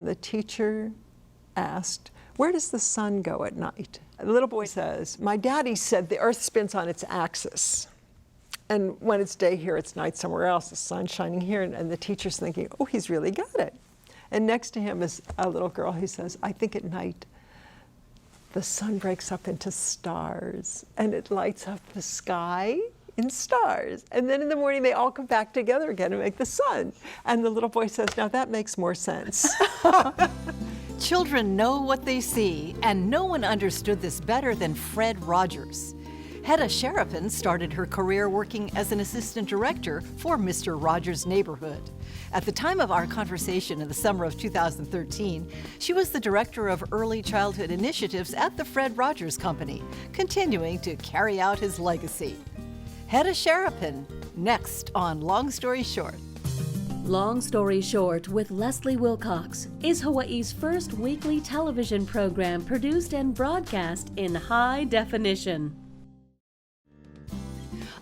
The teacher asked, "Where does the sun go at night?" The little boy says, "My daddy said the earth spins on its axis. And when it's day here, it's night somewhere else, the sun's shining here." And the teacher's thinking, "Oh, he's really got it." And next to him is a little girl who says, "I think at night the sun breaks up into stars and it lights up the sky in stars. And then in the morning they all come back together again and make the sun." And the little boy says, "Now that makes more sense." Children know what they see, and no one understood this better than Fred Rogers. Hedda Sharapan started her career working as an assistant director for Mr. Rogers' Neighborhood. At the time of our conversation in the summer of 2013, she was the director of early childhood initiatives at the Fred Rogers Company, continuing to carry out his legacy. Hedda Sharapan, next on Long Story Short. Long Story Short with Leslie Wilcox is Hawaii's first weekly television program produced and broadcast in high definition.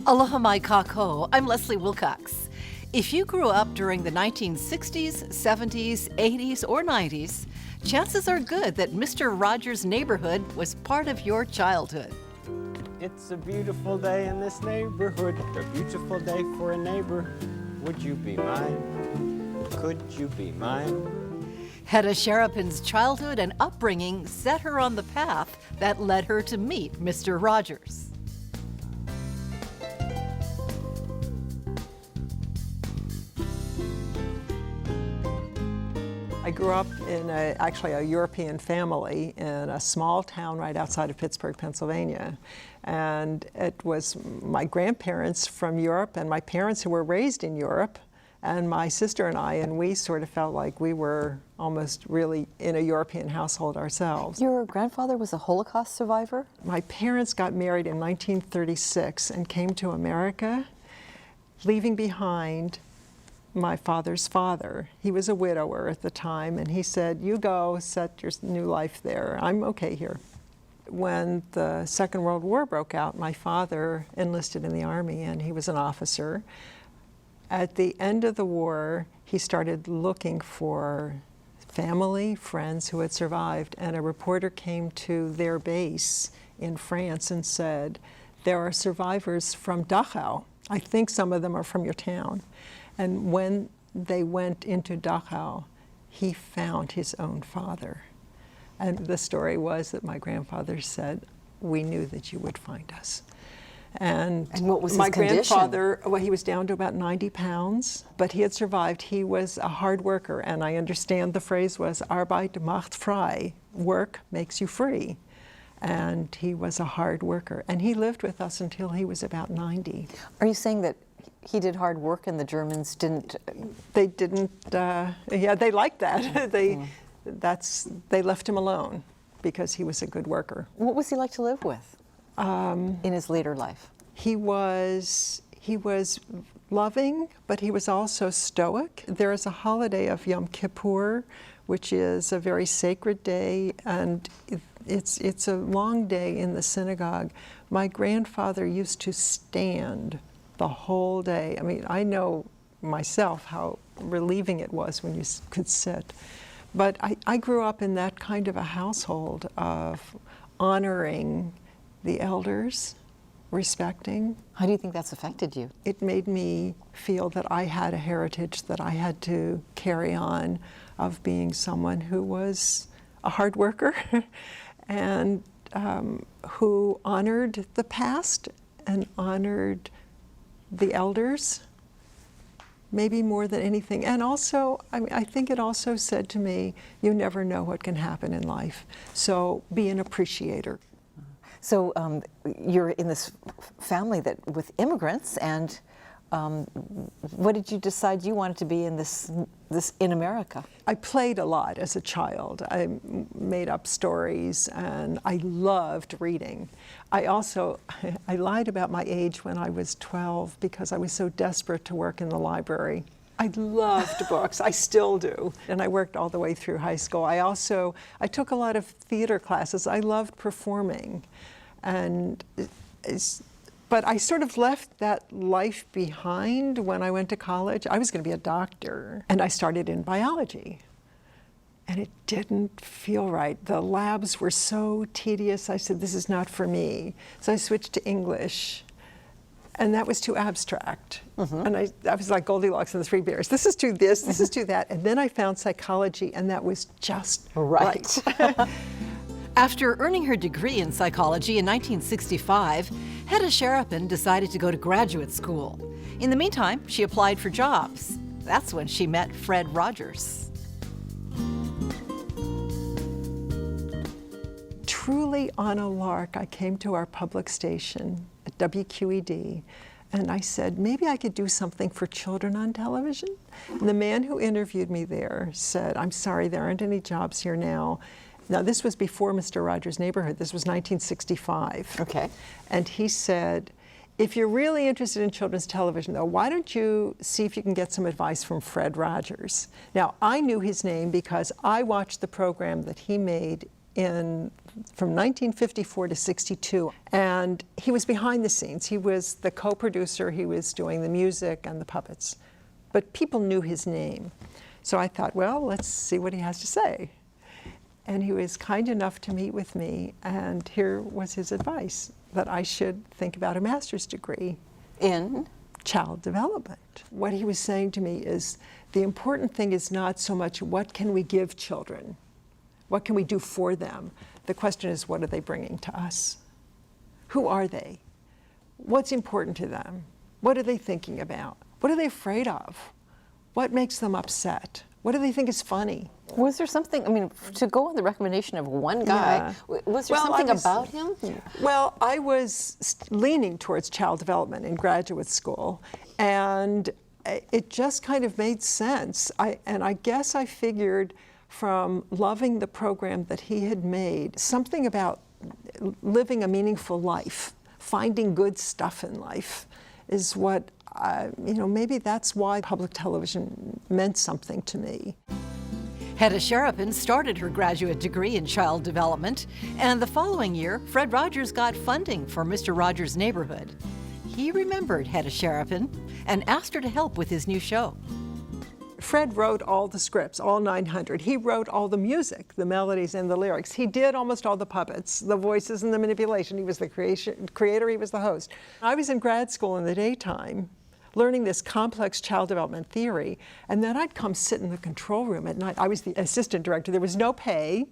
Aloha mai kako, I'm Leslie Wilcox. If you grew up during the 1960s, 70s, 80s, or 90s, chances are good that Mr. Rogers' Neighborhood was part of your childhood. It's a beautiful day in this neighborhood, a beautiful day for a neighbor. Would you be mine? Could you be mine? Hedda Sharapan's childhood and upbringing set her on the path that led her to meet Mr. Rogers. I grew up in actually a European family in a small town right outside of Pittsburgh, Pennsylvania. And it was my grandparents from Europe and my parents who were raised in Europe, and my sister and I, and we sort of felt like we were almost really in a European household ourselves. Your grandfather was a Holocaust survivor? My parents got married in 1936 and came to America, leaving behind my father's father. He was a widower at the time, and he said, "You go, set your new life there. I'm okay here." When the Second World War broke out, my father enlisted in the Army, and he was an officer. At the end of the war, he started looking for family, friends who had survived, and a reporter came to their base in France and said, "There are survivors from Dachau. I think some of them are from your town." And when they went into Dachau, he found his own father. And the story was that my grandfather said, "We knew that you would find us." And what was his my condition? grandfather, well, he was down to about 90 pounds, but he had survived. He was a hard worker, and I understand the phrase was, "Arbeit macht frei," work makes you free. And he was a hard worker, and he lived with us until he was about 90. Are you saying that he did hard work and the Germans didn't? They didn't, yeah, they liked that. They left him alone because he was a good worker. What was he like to live with in his later life? He was loving, but he was also stoic. There is a holiday of Yom Kippur, which is a very sacred day, and it's a long day in the synagogue. My grandfather used to stand the whole day. I mean, I know myself how relieving it was when you could sit. But I grew up in that kind of a household of honoring the elders, respecting. How do you think that's affected you? It made me feel that I had a heritage that I had to carry on, of being someone who was a hard worker and who honored the past and honored the elders, maybe more than anything. And also, I think it also said to me, you never know what can happen in life, so be an appreciator. So you're in this family that with immigrants, and what did you decide you wanted to be in this in America? I played a lot as a child. I made up stories, and I loved reading. I lied about my age when I was 12 because I was so desperate to work in the library. I loved books, I still do, and I worked all the way through high school. I took a lot of theater classes. I loved performing, but I sort of left that life behind when I went to college. I was going to be a doctor, and I started in biology. and it didn't feel right. The labs were so tedious. I said, this is not for me. So I switched to English, and that was too abstract. And I was like Goldilocks and the Three Bears. This is too this is too that. And then I found psychology, and that was just right. After earning her degree in psychology in 1965, Hedda Sharapan decided to go to graduate school. In the meantime, she applied for jobs. That's when she met Fred Rogers. Truly on a lark, I came to our public station at WQED, and I said, maybe I could do something for children on television. And the man who interviewed me there said, I'm sorry, there aren't any jobs here now. Now, this was before Mr. Rogers' Neighborhood. This was 1965. Okay. And he said, if you're really interested in children's television, though, why don't you see if you can get some advice from Fred Rogers? Now, I knew his name because I watched the program that he made from 1954 to 62. And he was behind the scenes. He was the co-producer. He was doing the music and the puppets. But people knew his name. So I thought, well, let's see what he has to say. And he was kind enough to meet with me, and here was his advice, that I should think about a master's degree In? child development. What he was saying to me is, the important thing is not so much what can we give children, what can we do for them? The question is, what are they bringing to us? Who are they? What's important to them? What are they thinking about? What are they afraid of? What makes them upset? What do they think is funny? Was there something, I mean, to go on the recommendation of one guy, was there something about him? Well, I was leaning towards child development in graduate school, and it just kind of made sense. And I guess I figured from loving the program that he had made, something about living a meaningful life, finding good stuff in life, is what, maybe that's why public television meant something to me. Hedda Sharapan started her graduate degree in child development, and the following year, Fred Rogers got funding for Mr. Rogers' Neighborhood. He remembered Hedda Sharapan and asked her to help with his new show. Fred wrote all the scripts, all 900. He wrote all the music, the melodies and the lyrics. He did almost all the puppets, the voices and the manipulation. He was the creator, he was the host. I was in grad school in the daytime, learning this complex child development theory, and then I'd come sit in the control room at night. I was the assistant director. There was no pay,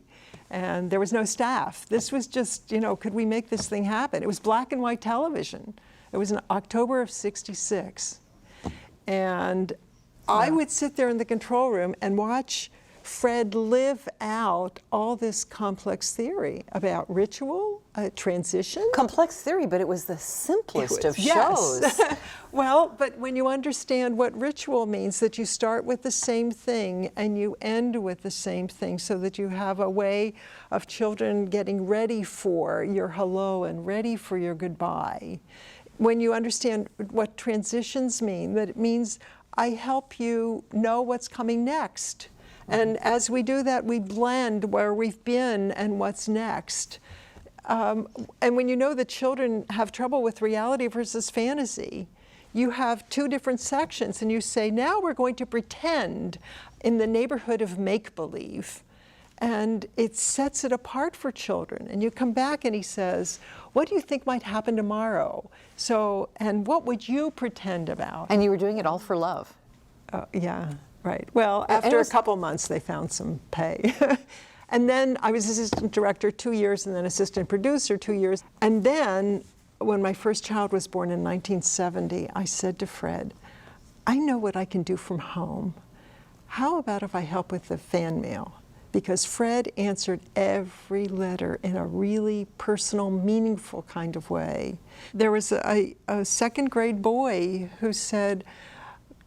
and there was no staff. This was just, could we make this thing happen? It was black and white television. It was in October of '66. And I would sit there in the control room and watch Fred live out all this complex theory about ritual, transition. Complex theory, but it was the simplest of shows. Yes. Well, but when you understand what ritual means, that you start with the same thing and you end with the same thing, so that you have a way of children getting ready for your hello and ready for your goodbye. When you understand what transitions mean, that it means I help you know what's coming next. And as we do that, we blend where we've been and what's next. And when you know that children have trouble with reality versus fantasy, you have two different sections, and you say, now we're going to pretend in the neighborhood of make-believe. And it sets it apart for children. And you come back and he says, what do you think might happen tomorrow? So, and what would you pretend about? And you were doing it all for love. Yeah, right. Well, after a couple months, they found some pay. And then I was assistant director 2 years, and then assistant producer 2 years. And then when my first child was born in 1970, I said to Fred, I know what I can do from home. How about if I help with the fan mail? Because Fred answered every letter in a really personal, meaningful kind of way. There was a second grade boy who said,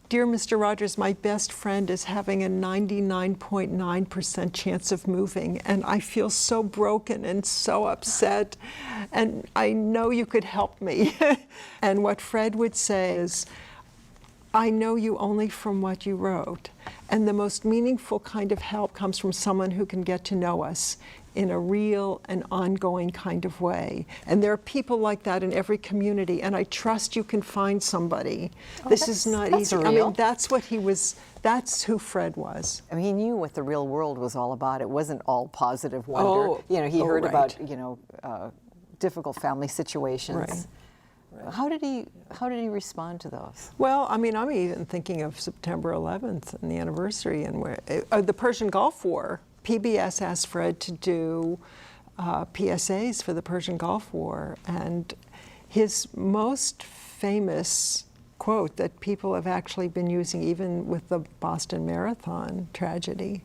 Dear Mr. Rogers, my best friend is having a 99.9% chance of moving, and I feel so broken and so upset, and I know you could help me. And what Fred would say is, I know you only from what you wrote. And the most meaningful kind of help comes from someone who can get to know us in a real and ongoing kind of way. And there are people like that in every community, and I trust you can find somebody. This is not that's easy. I real. mean, that's what he was, that's who Fred was. I mean, he knew what the real world was all about. It wasn't all positive wonder. Oh, You know, he heard right. about, difficult family situations. Right. How did he respond to those? Well, I mean, I'm even thinking of September 11th and the anniversary, and where the Persian Gulf War. PBS asked Fred to do PSAs for the Persian Gulf War, and his most famous quote that people have actually been using even with the Boston Marathon tragedy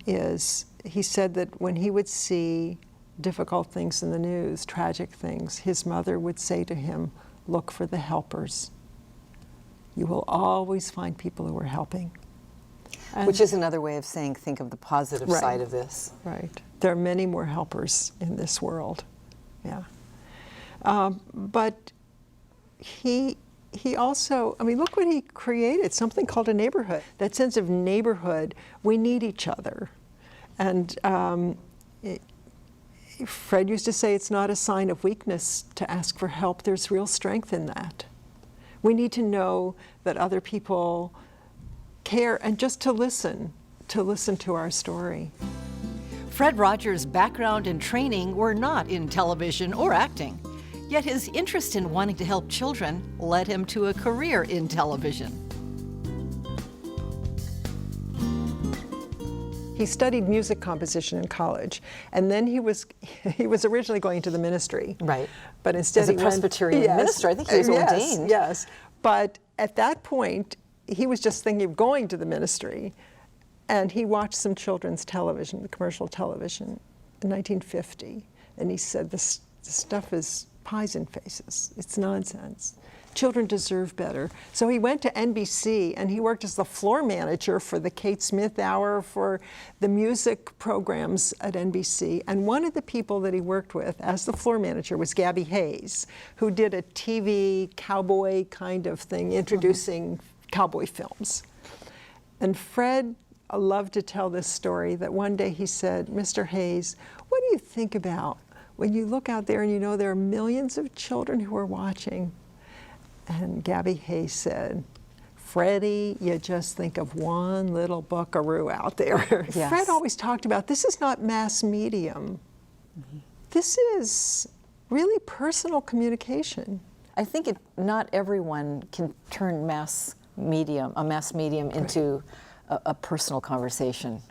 is, he said that when he would see difficult things in the news, tragic things, his mother would say to him, "Look for the helpers. You will always find people who are helping." And Which is another way of saying, think of the positive Right. side of this. right. There are many more helpers in this world. Yeah. But he also, I mean, look what he created, something called a neighborhood. That sense of neighborhood, we need each other. And Fred used to say it's not a sign of weakness to ask for help. There's real strength in that. We need to know that other people care and just to listen to our story. Fred Rogers' background and training were not in television or acting, yet his interest in wanting to help children led him to a career in television. He studied music composition in college, and then he was originally going to the ministry. Right. But instead As a he went- Presbyterian minister, I think he was yes, ordained. Yes, but at that point, he was just thinking of going to the ministry, and he watched some children's television, the commercial television, in 1950, and he said, this stuff is pies and faces. It's nonsense. Children deserve better. So he went to NBC, and he worked as the floor manager for the Kate Smith Hour, for the music programs at NBC. And one of the people that he worked with as the floor manager was Gabby Hayes, who did a TV cowboy kind of thing, introducing cowboy films. And Fred loved to tell this story, that one day he said, "Mr. Hayes, what do you think about when you look out there and you know there are millions of children who are watching?" And Gabby Hayes said, "Freddie, you just think of one little buckaroo out there." Yes. Fred always talked about, this is not mass medium. This is really personal communication. I think not everyone can turn a mass medium into a personal conversation.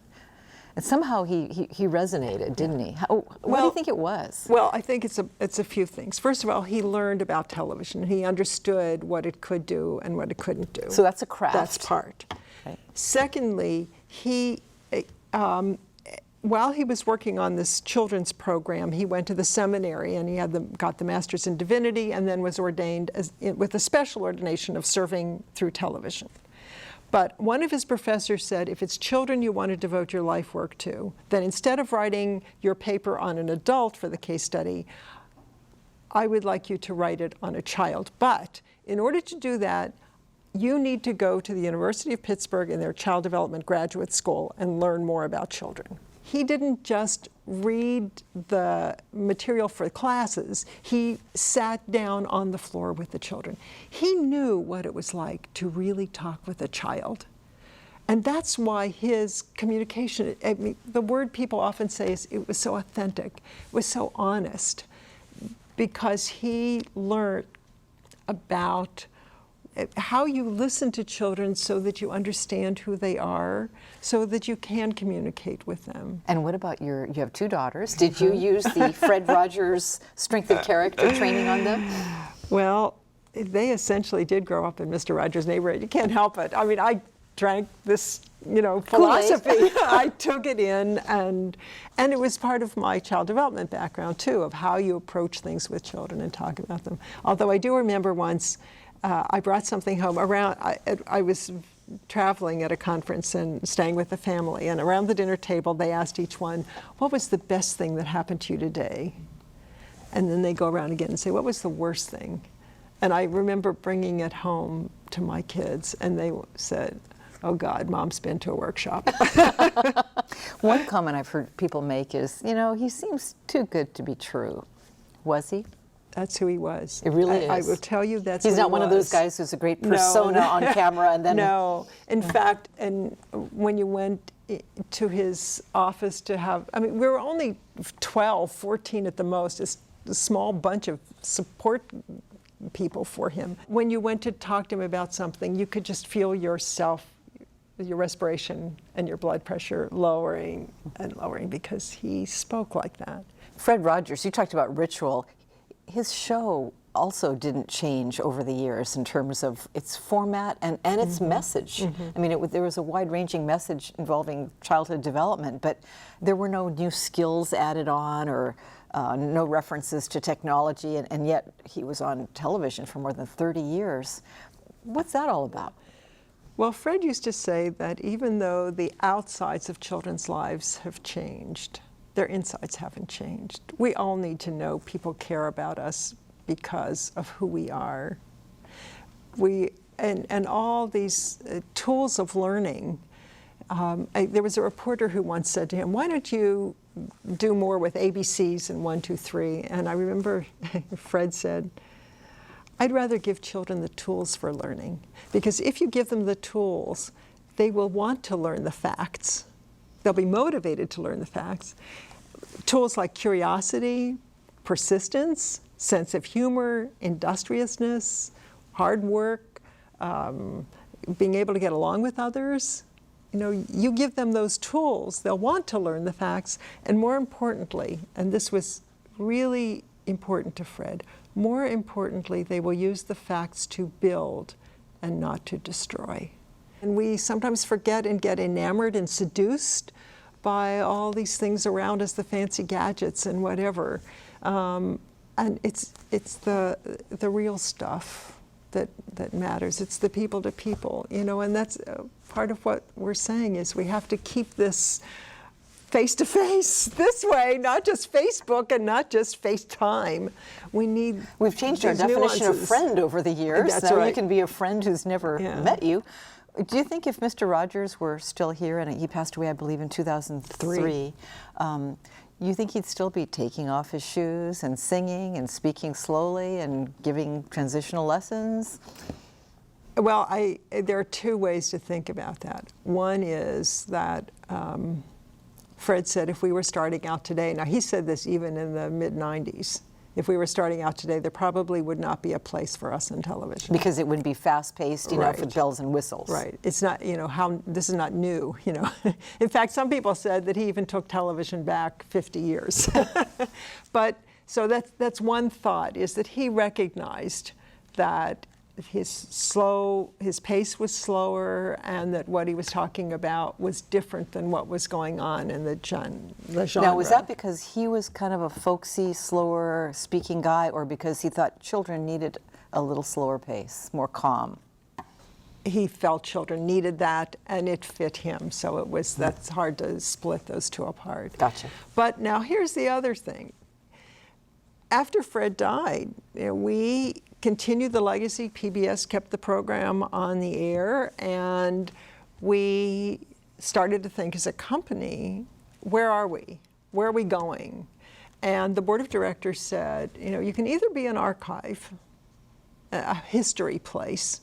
And somehow he resonated, didn't he? What do you Well- think it was? Well, I think it's a few things. First of all, he learned about television. He understood what it could do and what it couldn't do. So that's a craft. That's part. Right. Secondly, while he was working on this children's program, he went to the seminary, and he got the master's in divinity, and then was ordained with a special ordination of serving through television. But one of his professors said, if it's children you want to devote your life work to, then instead of writing your paper on an adult for the case study, I would like you to write it on a child. But in order to do that, you need to go to the University of Pittsburgh in their Child Development Graduate School and learn more about children. He didn't just read the material for classes, he sat down on the floor with the children. He knew what it was like to really talk with a child. And that's why his communication, I mean, the word people often say is it was so authentic, it was so honest, because he learned about how you listen to children so that you understand who they are, so that you can communicate with them. And what about you have two daughters. Did you use the Fred Rogers strength of character training on them? Well, they essentially did grow up in Mr. Rogers' neighborhood. You can't help it. I mean, I drank this, philosophy. I took it in, and it was part of my child development background too, of how you approach things with children and talk about them. Although I do remember once, I brought something home I was traveling at a conference and staying with the family, and around the dinner table they asked each one, what was the best thing that happened to you today? And then they go around again and say, what was the worst thing? And I remember bringing it home to my kids, and they said, "Oh God, Mom's been to a workshop." One comment I've heard people make is, you know, he seems too good to be true. Was he? That's who he was. It really I is. will tell you that's He's who he not one of those was. guys who's a great persona No. on camera and then... No. In fact, and when you went to his office to have, I mean, we were only 12, 14 at the most, a small bunch of support people for him. When you went to talk to him about something, you could just feel yourself, your respiration and your blood pressure lowering and lowering because he spoke like that. Fred Rogers, you talked about ritual. His show also didn't change over the years in terms of its format and its message. I mean, there was a wide-ranging message involving childhood development, but there were no new skills added on or no references to technology, and yet he was on television for more than 30 years. What's that all about? Well, Fred used to say that even though the outsides of children's lives have changed, their insides haven't changed. We all need to know people care about us because of who we are. And all these tools of learning. There was a reporter who once said to him, "Why don't you do more with ABCs and 1, 2, 3?" And I remember Fred said, "I'd rather give children the tools for learning, because if you give them the tools, they will want to learn the facts. They'll be motivated to learn the facts. Tools like curiosity, persistence, sense of humor, industriousness, hard work, being able to get along with others. You know, you give them those tools, they'll want to learn the facts, and more importantly, and this was really important to Fred, more importantly, they will use the facts to build and not to destroy." And we sometimes forget and get enamored and seduced by all these things around us, the fancy gadgets and whatever. And it's the real stuff that matters. It's the people to people, you know, and that's part of what we're saying is we have to keep this face-to-face this way, not just Facebook and not just FaceTime. We've changed our these definition of nuances. friend over the years. That's now right. you can be a friend who's never Yeah. met you. Do you think if Mr. Rogers were still here, and he passed away, I believe, in 2003, you think he'd still be taking off his shoes and singing and speaking slowly and giving transitional lessons? Well, there are two ways to think about that. One is that Fred said if we were starting out today, now he said this even in the mid-90s, if we were starting out today, there probably would not be a place for us in television. Because it would be fast-paced, you know, Right. with bells and whistles. Right. It's not, you know, this is not new, you know. In fact, some people said that he even took television back 50 years. But, so that's one thought, is that he recognized that his pace was slower and that what he was talking about was different than what was going on in the genre. Now, was that because he was kind of a folksy, slower speaking guy, or because he thought children needed a little slower pace, more calm? He felt children needed that, and it fit him. So that's hard to split those two apart. Gotcha. But now here's the other thing. After Fred died, you know, we continued the legacy. PBS kept the program on the air, and we started to think as a company, where are we? Where are we going? And the board of directors said, you know, you can either be an archive, a history place,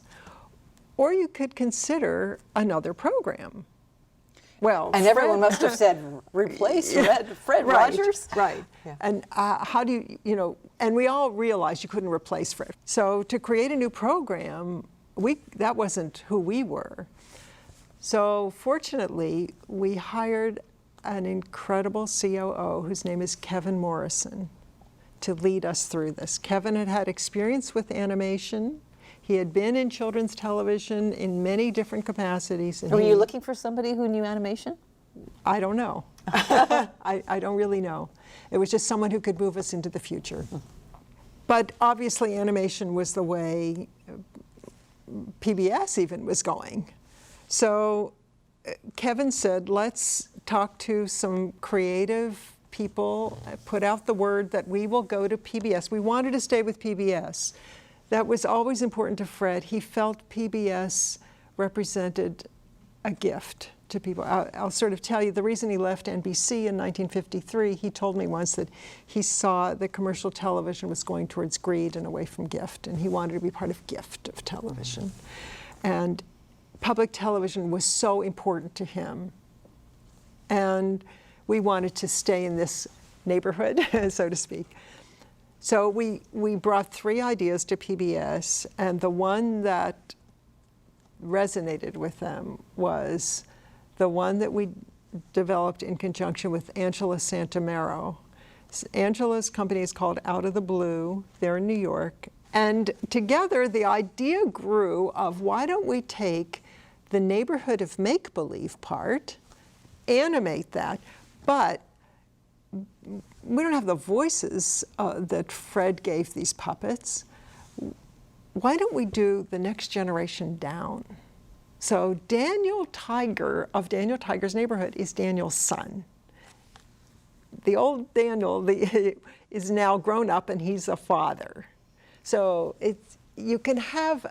or you could consider another program. Well, And everyone must have said, replace Fred right, Rogers? Right. Yeah. And how do you know, and we all realized you couldn't replace Fred. So to create a new program, that wasn't who we were. So fortunately, we hired an incredible COO whose name is Kevin Morrison to lead us through this. Kevin had experience with animation. He had been in children's television in many different capacities. And Were you looking for somebody who knew animation? I don't know. I don't really know. It was just someone who could move us into the future. But obviously animation was the way PBS even was going. So Kevin said, let's talk to some creative people, put out the word that we will go to PBS. We wanted to stay with PBS. that was always important to Fred. He felt PBS represented a gift to people. I'll sort of tell you the reason he left NBC in 1953. He told me once that he saw that commercial television was going towards greed and away from gift, and he wanted to be part of gift of television. And public television was so important to him. And we wanted to stay in this neighborhood, so to speak. So we brought 3 ideas to PBS, and the one that resonated with them was the one that we developed in conjunction with Angela Santamero. Angela's company is called Out of the Blue. They're in New York. And together the idea grew of, why don't we take the neighborhood of make-believe part, animate that, but we don't have the voices that Fred gave these puppets. Why don't we do the next generation down? So Daniel Tiger of Daniel Tiger's Neighborhood is Daniel's son. The old Daniel is now grown up and he's a father. So you can have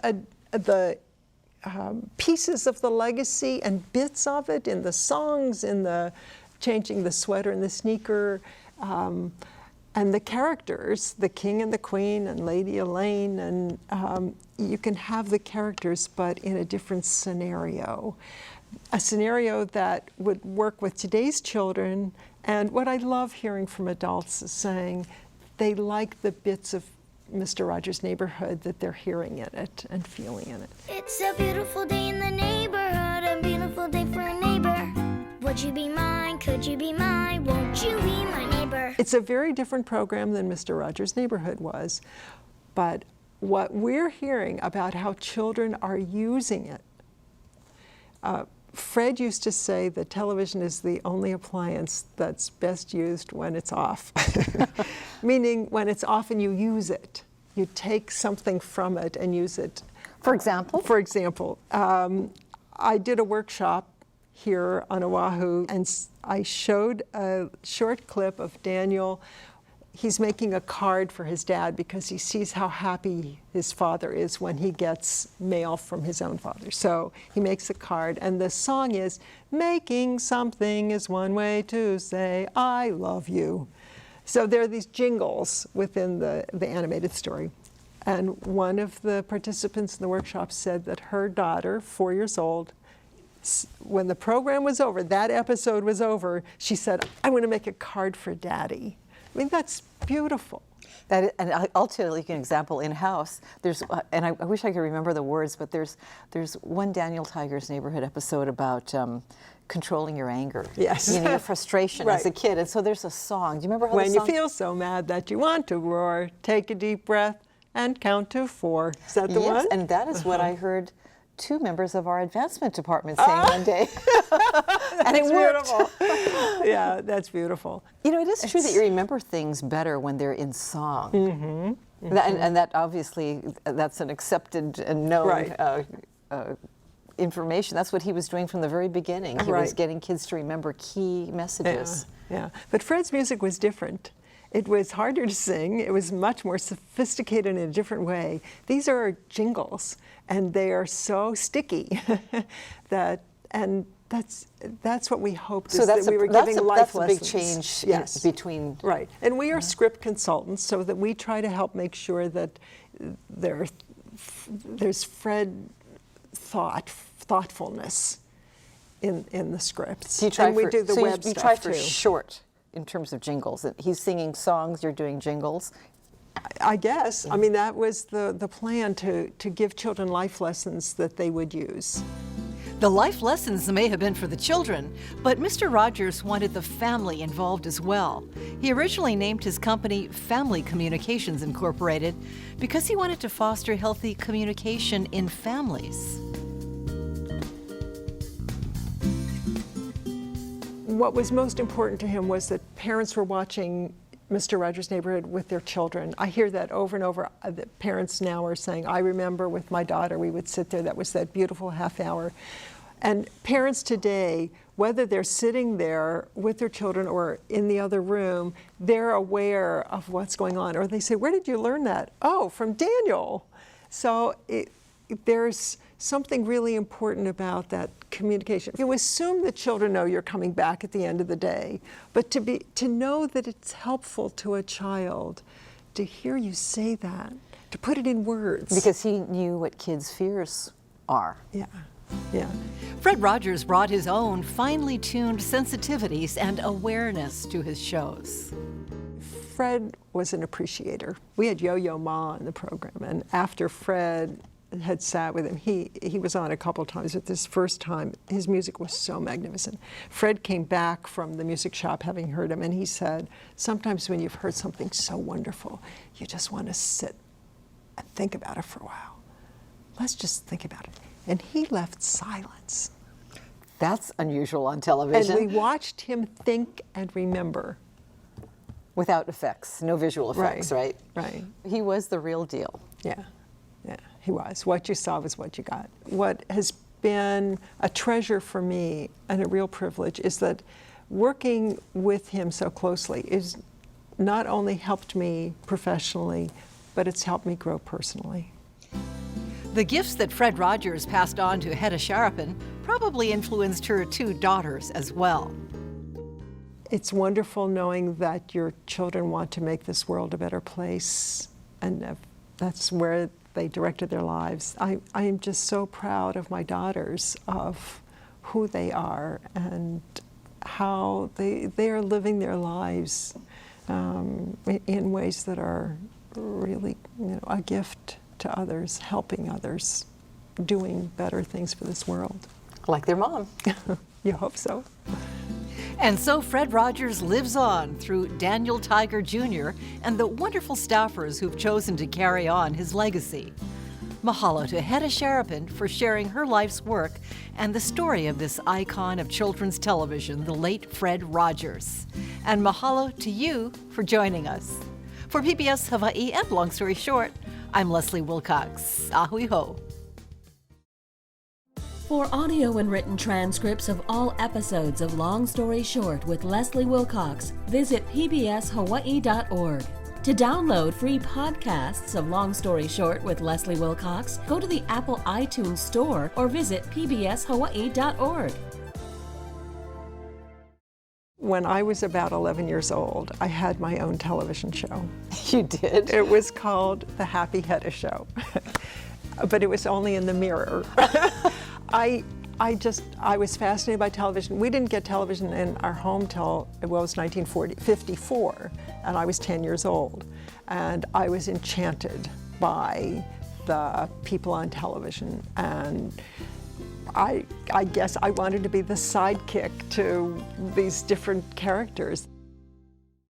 the pieces of the legacy and bits of it in the songs, in the changing the sweater and the sneaker, and the characters, the king and the queen and Lady Elaine, and you can have the characters but in a different scenario. A scenario that would work with today's children, and what I love hearing from adults is saying they like the bits of Mr. Rogers' Neighborhood that they're hearing in it and feeling in it. It's a beautiful day in the neighborhood, a beautiful day for a neighbor. Would you be mine? Could you be mine? Won't you be my neighbor? It's a very different program than Mr. Rogers' Neighborhood was, but what we're hearing about how children are using it. Fred used to say that television is the only appliance that's best used when it's off, meaning when it's off and you use it. You take something from it and use it. For example? For example, I did a workshop here on Oahu, and I showed a short clip of Daniel. He's making a card for his dad because he sees how happy his father is when he gets mail from his own father. So he makes a card, and the song is, "Making something is one way to say I love you." So there are these jingles within the animated story. And one of the participants in the workshop said that her daughter, 4 years old, when the program was over, that episode was over, she said, "I want to make a card for Daddy." I mean, that's beautiful. And I'll tell you an example in-house. There's, and I wish I could remember the words, but there's one Daniel Tiger's Neighborhood episode about controlling your anger. Yes. You know, your frustration Right. as a kid. And so there's a song. Do you remember how When the you song? feel so mad that you want to roar, take a deep breath and count to 4. Is that the Yes, one? and that is what I heard 2 members of our advancement department saying one day. And it worked. Beautiful. Yeah, that's beautiful. You know, it is true that you remember things better when they're in song. Mm-hmm. And that obviously, that's an accepted and known Right. information. That's what he was doing from the very beginning. He was Right. getting kids to remember key messages. Yeah. But Fred's music was different. It was harder to sing. It was much more sophisticated in a different way. These are jingles, and they are so sticky that's what we hoped. So is that's that we were giving life that's a lessons. big change Yes. between. Right, and we are script consultants, so that we try to help make sure that there's Fred thoughtfulness in the scripts. You try and we for, do the so web you stuff try for too. short in terms of jingles. He's singing songs, you're doing jingles. I guess. I mean, that was the plan, to give children life lessons that they would use. The life lessons may have been for the children, but Mr. Rogers wanted the family involved as well. He originally named his company Family Communications Incorporated because he wanted to foster healthy communication in families. What was most important to him was that parents were watching Mr. Rogers' Neighborhood with their children. I hear that over and over. The parents now are saying, I remember with my daughter, we would sit there, that was that beautiful half hour. And parents today, whether they're sitting there with their children or in the other room, they're aware of what's going on. Or they say, where did you learn that? Oh, from Daniel. So there's something really important about that communication. You assume that children know you're coming back at the end of the day, but to know that it's helpful to a child to hear you say that, to put it in words. Because he knew what kids' fears are. Yeah, yeah. Fred Rogers brought his own finely tuned sensitivities and awareness to his shows. Fred was an appreciator. We had Yo-Yo Ma in the program, and after Fred had sat with him, he was on a couple of times, but this first time, his music was so magnificent. Fred came back from the music shop having heard him, and he said, sometimes when you've heard something so wonderful, you just want to sit and think about it for a while. Let's just think about it. And he left silence. That's unusual on television. And we watched him think and remember. Without effects, no visual effects, right? Right. He was the real deal. Yeah, yeah, he was. What you saw was what you got. What has been a treasure for me and a real privilege is that working with him so closely is not only helped me professionally, but it's helped me grow personally. The gifts that Fred Rogers passed on to Hedda Sharapan probably influenced her two daughters as well. It's wonderful knowing that your children want to make this world a better place, and that's where they directed their lives. I am just so proud of my daughters, of who they are and how they are living their lives in ways that are really, a gift to others, helping others, doing better things for this world. Like their mom. You hope so. And so Fred Rogers lives on through Daniel Tiger Jr. and the wonderful staffers who've chosen to carry on his legacy. Mahalo to Hedda Sharapan for sharing her life's work and the story of this icon of children's television, the late Fred Rogers. And mahalo to you for joining us. For PBS Hawaii and Long Story Short, I'm Leslie Wilcox. Ahui ho. For audio and written transcripts of all episodes of Long Story Short with Leslie Wilcox, visit pbshawaii.org. To download free podcasts of Long Story Short with Leslie Wilcox, go to the Apple iTunes Store or visit pbshawaii.org. When I was about 11 years old, I had my own television show. You did? It was called The Happy Hedda Show, but it was only in the mirror. I was fascinated by television. We didn't get television in our home till, it was 1954, and I was 10 years old. And I was enchanted by the people on television. And I guess I wanted to be the sidekick to these different characters.